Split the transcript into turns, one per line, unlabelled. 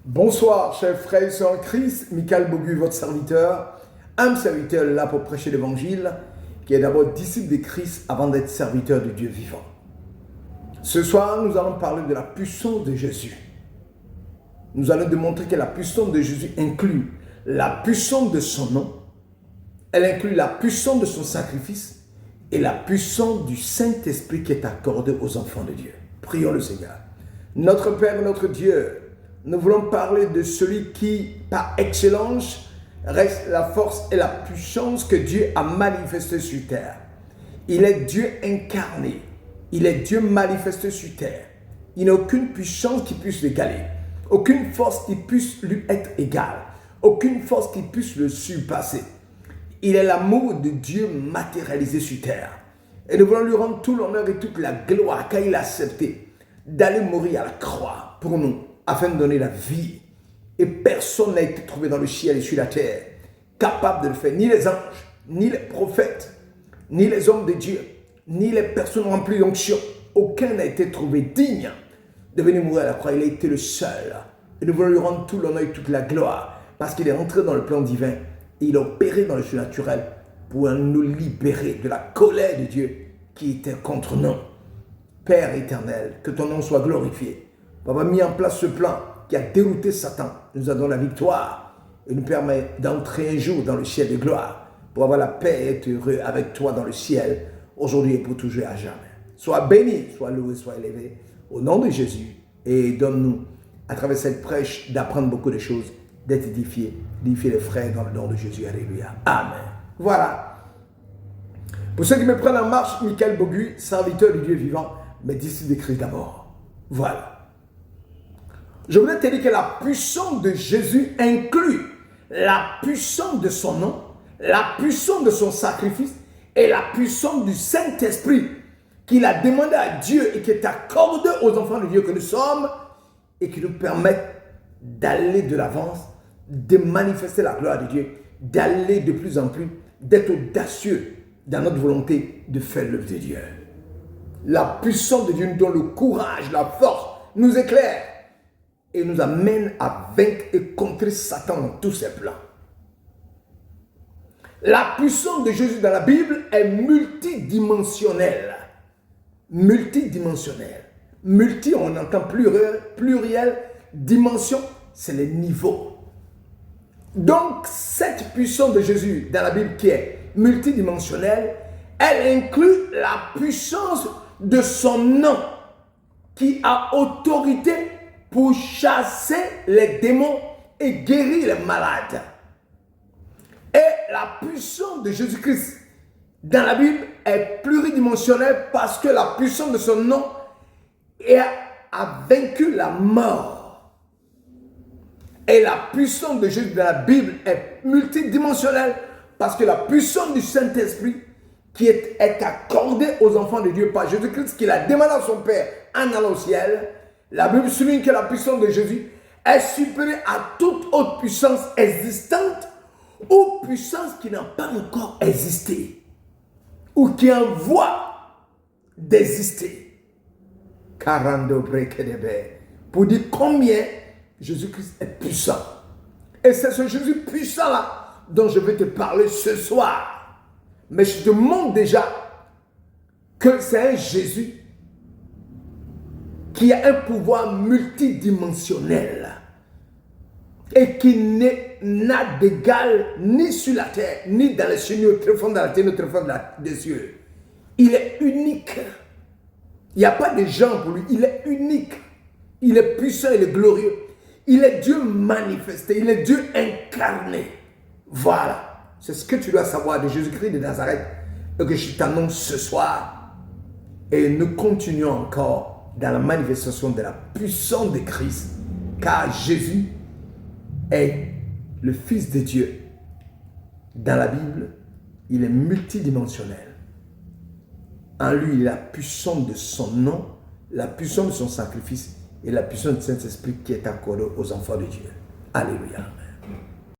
Bonsoir, chers frères et sœurs en Christ, Michael Bogu, votre serviteur, un serviteur là pour prêcher l'évangile, qui est d'abord disciple de Christ avant d'être serviteur de Dieu vivant. Ce soir, nous allons parler de la puissance de Jésus. Nous allons démontrer que la puissance de Jésus inclut la puissance de son nom, elle inclut la puissance de son sacrifice et la puissance du Saint-Esprit qui est accordée aux enfants de Dieu. Prions le Seigneur. Notre Père, notre Dieu, nous voulons parler de celui qui, par excellence, reste la force et la puissance que Dieu a manifestée sur terre. Il est Dieu incarné. Il est Dieu manifesté sur terre. Il n'y a aucune puissance qui puisse l'égaler. Aucune force qui puisse lui être égale. Aucune force qui puisse le surpasser. Il est l'amour de Dieu matérialisé sur terre. Et nous voulons lui rendre tout l'honneur et toute la gloire car il a accepté d'aller mourir à la croix pour nous, afin de donner la vie. Et personne n'a été trouvé dans le ciel et sur la terre capable de le faire. Ni les anges, ni les prophètes, ni les hommes de Dieu, ni les personnes remplies d'onction. Aucun n'a été trouvé digne de venir mourir à la croix. Il a été le seul. Et nous voulons lui rendre tout l'honneur et toute la gloire parce qu'il est entré dans le plan divin et il a opéré dans le surnaturel pour nous libérer de la colère de Dieu qui était contre nous. Père éternel, que ton nom soit glorifié. Papa a mis en place ce plan qui a dérouté Satan, nous a donné la victoire et nous permet d'entrer un jour dans le ciel de gloire pour avoir la paix et être heureux avec toi dans le ciel, aujourd'hui et pour toujours et à jamais. Sois béni, sois loué, sois élevé au nom de Jésus et donne-nous à travers cette prêche d'apprendre beaucoup de choses, d'être édifié les frères dans le nom de Jésus. Alléluia. Amen. Voilà. Pour ceux qui me prennent en marche, Michael Bogu, serviteur du Dieu vivant, mais disciple de Christ d'abord. Voilà. Je voulais te dire que la puissance de Jésus inclut la puissance de son nom, la puissance de son sacrifice et la puissance du Saint-Esprit qu'il a demandé à Dieu et qui est accordé aux enfants de Dieu que nous sommes et qui nous permettent d'aller de l'avance, de manifester la gloire de Dieu, d'aller de plus en plus, d'être audacieux dans notre volonté de faire l'œuvre de Dieu. La puissance de Dieu nous donne le courage, la force, nous éclaire et nous amène à vaincre et contrer Satan dans tous ses plans. La puissance de Jésus dans la Bible est multidimensionnelle. Multidimensionnelle. Multi, on entend pluriel, dimension, c'est les niveaux. Donc, cette puissance de Jésus dans la Bible qui est multidimensionnelle, elle inclut la puissance de son nom qui a autorité pour chasser les démons et guérir les malades. Et la puissance de Jésus-Christ dans la Bible est pluridimensionnelle parce que la puissance de son nom a vaincu la mort. Et la puissance de Jésus dans la Bible est multidimensionnelle parce que la puissance du Saint-Esprit qui est accordée aux enfants de Dieu par Jésus-Christ, qu'il a demandé à son Père en allant au ciel. La Bible souligne que la puissance de Jésus est supérieure à toute autre puissance existante ou puissance qui n'a pas encore existé ou qui est en voie d'exister. Pour dire combien Jésus-Christ est puissant. Et c'est ce Jésus puissant-là dont je vais te parler ce soir. Mais je te montre déjà que c'est un Jésus qui a un pouvoir multidimensionnel et qui n'a d'égal ni sur la terre, ni dans les cieux, ni au très fond de la terre, ni au très fond des cieux. Il est unique. Il n'y a pas de genre pour lui. Il est unique. Il est puissant, il est glorieux. Il est Dieu manifesté. Il est Dieu incarné. Voilà. C'est ce que tu dois savoir de Jésus-Christ de Nazareth et que je t'annonce ce soir. Et nous continuons encore dans la manifestation de la puissance de Christ, car Jésus est le Fils de Dieu. Dans la Bible, il est multidimensionnel. En lui, il a la puissance de son nom, la puissance de son sacrifice et la puissance du Saint-Esprit qui est accordée aux enfants de Dieu. Alléluia.